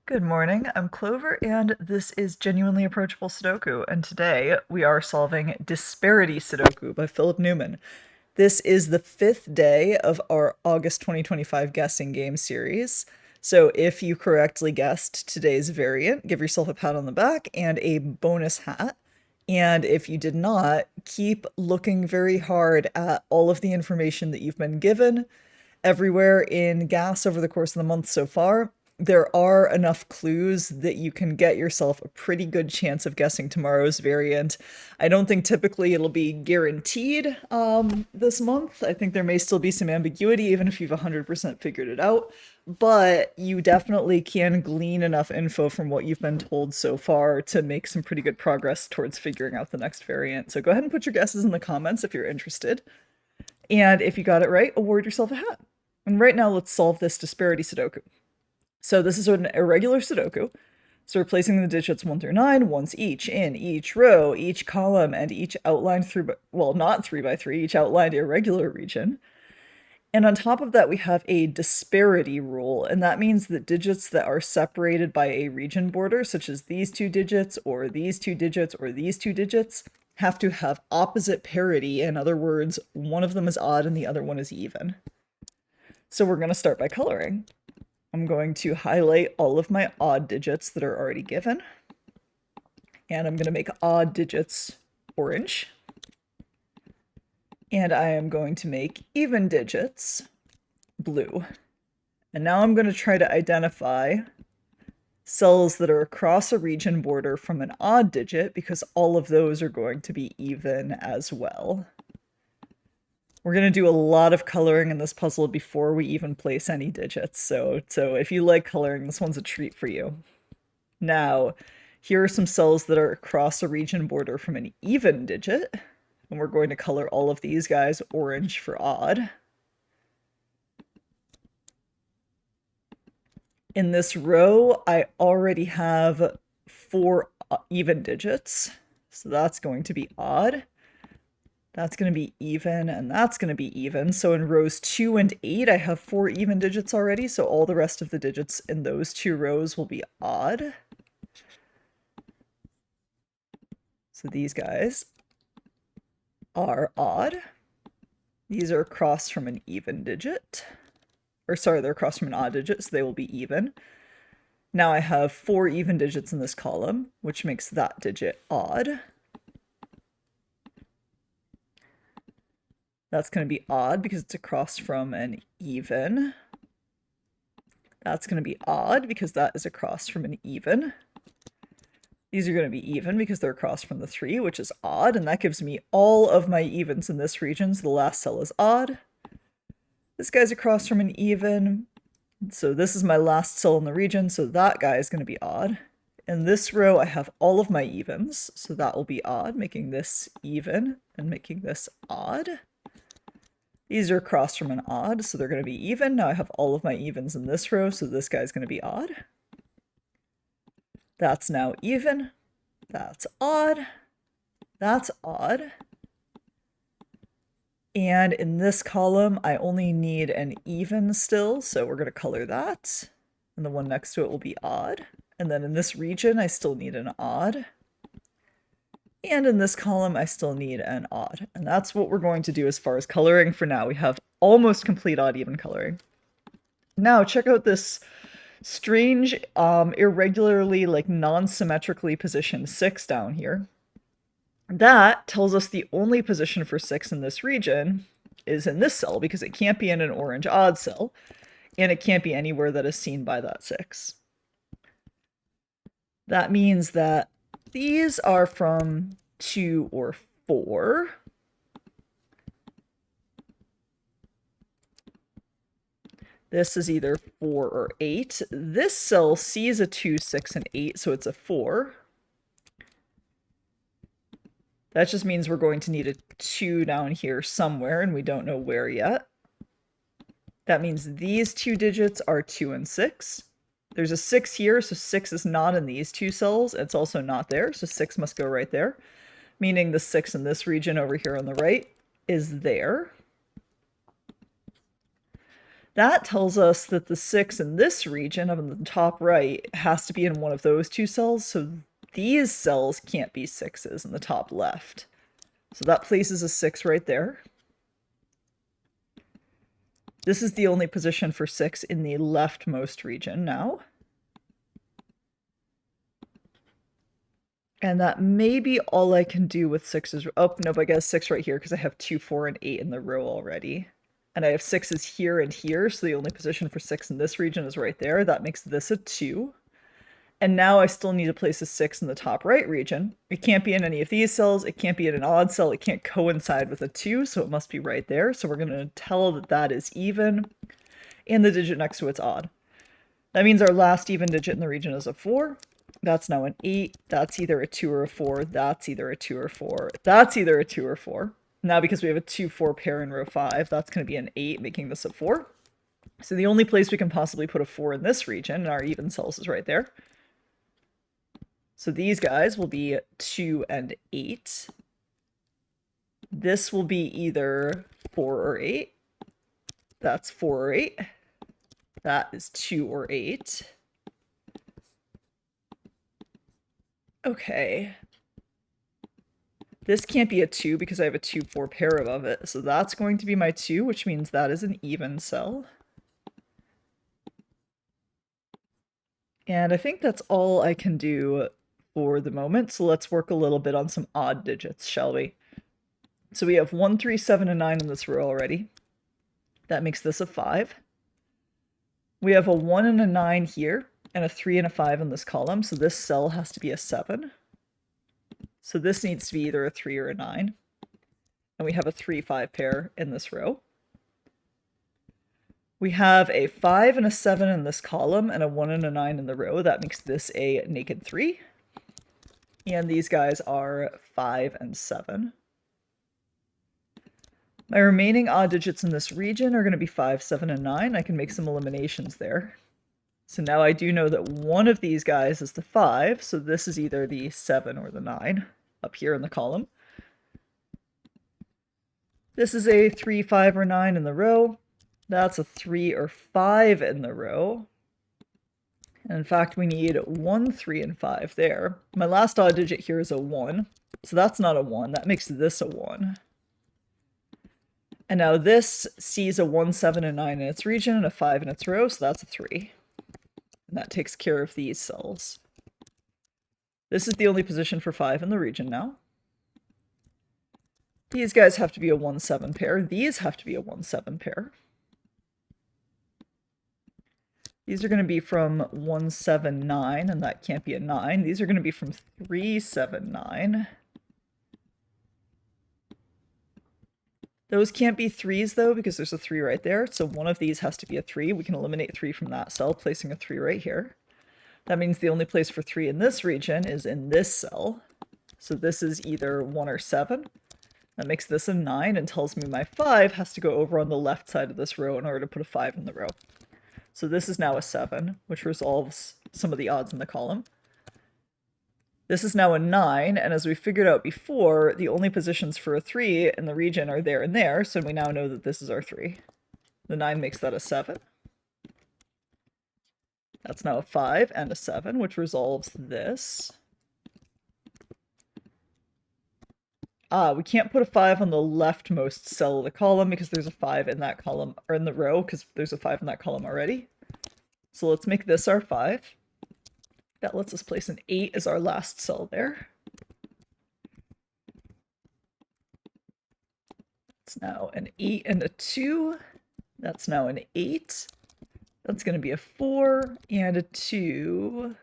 Good morning, I'm Clover, and this is Genuinely Approachable Sudoku, and today we are solving Disparity Sudoku by Philip Newman. This is the fifth day of our August 2025 guessing game series, so if you correctly guessed today's variant, give yourself a pat on the back and a bonus hat. And if you did not, keep looking very hard at all of the information that you've been given everywhere in GAS over the course of the month so far. There are enough clues that you can get yourself a pretty good chance of guessing tomorrow's variant. I don't think typically it'll be guaranteed this month. I think there may still be some ambiguity even if you've 100% figured it out, but you definitely can glean enough info from what you've been told so far to make some pretty good progress towards figuring out the next variant. So go ahead and put your guesses in the comments if you're interested. And if you got it right, award yourself a hat. And right now, let's solve this disparity Sudoku. So this is an irregular Sudoku. So we're placing the digits 1 through 9 once each in each row, each column, and each outlined not 3 by 3, each outlined irregular region. And on top of that, we have a disparity rule, and that means that digits that are separated by a region border, such as these two digits, or these two digits, or these two digits, have to have opposite parity. In other words, one of them is odd and the other one is even. So we're going to start by coloring. I'm going to highlight all of my odd digits that are already given. And I'm going to make odd digits orange. And I am going to make even digits blue. And now I'm going to try to identify cells that are across a region border from an odd digit, because all of those are going to be even as well. We're going to do a lot of coloring in this puzzle before we even place any digits, so if you like coloring, this one's a treat for you. Now, here are some cells that are across a region border from an even digit, and we're going to color all of these guys orange for odd. In this row, I already have 4 even digits, so that's going to be odd. That's going to be even, and that's going to be even. So in rows 2 and 8, I have 4 even digits already, so all the rest of the digits in those 2 rows will be odd. So these guys are odd. These are across from an even digit. Or sorry, they're across from an odd digit, so they will be even. Now I have 4 even digits in this column, which makes that digit odd. That's going to be odd because it's across from an even. That's going to be odd because that is across from an even. These are going to be even because they're across from the 3, which is odd, and that gives me all of my evens in this region, so the last cell is odd. This guy's across from an even, so this is my last cell in the region, so that guy is going to be odd. In this row, I have all of my evens, so that will be odd, making this even and making this odd. These are across from an odd, so they're going to be even. Now I have all of my evens in this row, so this guy's going to be odd. That's now even. That's odd. That's odd. And in this column, I only need an even still, so we're going to color that. And the one next to it will be odd. And then in this region, I still need an odd. And in this column, I still need an odd. And that's what we're going to do as far as coloring for now. We have almost complete odd-even coloring. Now, check out this strange, irregularly, non-symmetrically positioned 6 down here. That tells us the only position for 6 in this region is in this cell, because it can't be in an orange odd cell, and it can't be anywhere that is seen by that 6. That means that these are from 2 or 4. This is either 4 or 8. This cell sees a 2, 6, and 8, so it's a 4. That just means we're going to need a 2 down here somewhere, and we don't know where yet. That means these 2 digits are 2 and 6. There's a 6 here, so 6 is not in these 2 cells. It's also not there, so 6 must go right there, meaning the 6 in this region over here on the right is there. That tells us that the 6 in this region on the top right has to be in one of those two cells, so these cells can't be 6s in the top left. So that places a 6 right there. This is the only position for 6 in the leftmost region now. And that may be all I can do with 6s. Oh, no, but I got 6 right here because I have 2, 4, and 8 in the row already. And I have 6s here and here, so the only position for 6 in this region is right there. That makes this a 2. And now I still need to place a 6 in the top right region. It can't be in any of these cells. It can't be in an odd cell. It can't coincide with a 2, so it must be right there. So we're going to tell that that is even, and the digit next to it's odd. That means our last even digit in the region is a 4. That's now an 8. That's either a 2 or a 4. That's either a 2 or 4. That's either a 2 or 4. Now, because we have a 2-4 pair in row 5, that's going to be an 8, making this a 4. So the only place we can possibly put a 4 in this region, and our even cells, is right there. So these guys will be 2 and 8. This will be either 4 or 8. That's 4 or 8. That is 2 or 8. Okay. This can't be a 2 because I have a 2-4 pair above it. So that's going to be my 2, which means that is an even cell. And I think that's all I can do for the moment. So let's work a little bit on some odd digits, shall we? So we have 1, 3, 7, and 9 in this row already. That makes this a 5. We have a 1 and a 9 here, and a 3 and a 5 in this column, so this cell has to be a 7. So this needs to be either a 3 or a 9. And we have a 3-5 pair in this row. We have a 5 and a 7 in this column, and a 1 and a 9 in the row. That makes this a naked 3. And these guys are 5 and 7. My remaining odd digits in this region are going to be 5, 7, and 9. I can make some eliminations there. So now I do know that one of these guys is the 5, so this is either the 7 or the 9 up here in the column. This is a 3, 5, or 9 in the row. That's a 3 or 5 in the row. And in fact, we need 1, 3, and 5 there. My last odd digit here is a 1, so that's not a 1. That makes this a 1. And now this sees a 1, 7, and 9 in its region and a 5 in its row, so that's a 3. And that takes care of these cells. This is the only position for 5 in the region now. These guys have to be a 1, 7 pair. These have to be a 1, 7 pair. These are going to be from 1, 7, 9, and that can't be a 9. These are going to be from 3, 7, 9. Those can't be 3s, though, because there's a 3 right there. So one of these has to be a 3. We can eliminate 3 from that cell, placing a 3 right here. That means the only place for 3 in this region is in this cell. So this is either 1 or 7. That makes this a 9 and tells me my 5 has to go over on the left side of this row in order to put a 5 in the row. So this is now a 7, which resolves some of the odds in the column. This is now a 9, and as we figured out before, the only positions for a 3 in the region are there and there, so we now know that this is our 3. The 9 makes that a 7. That's now a 5 and a 7, which resolves this. We can't put a 5 on the leftmost cell of the column because there's a 5 in that column, or in the row, because there's a 5 in that column already. So let's make this our 5. That lets us place an 8 as our last cell there. It's now an 8 and a 2. That's now an 8. That's going to be a 4 and a 2.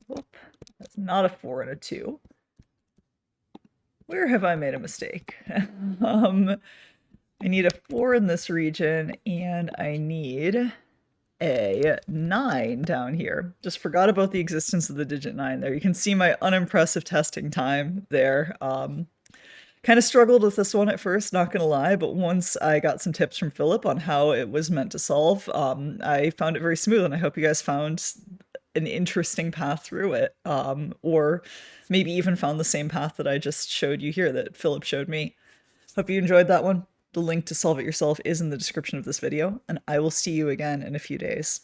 Whoop. That's not a 4 and a 2. Where have I made a mistake? I need a 4 in this region, and I need a 9 down here. Just forgot about the existence of the digit 9 there. You can see my unimpressive testing time there. Kind of struggled with this one at first, not gonna lie, but once I got some tips from Philip on how it was meant to solve, I found it very smooth, and I hope you guys found an interesting path through it, or maybe even found the same path that I just showed you here that Philip showed me. Hope you enjoyed that one. The link to solve it yourself is in the description of this video, and I will see you again in a few days.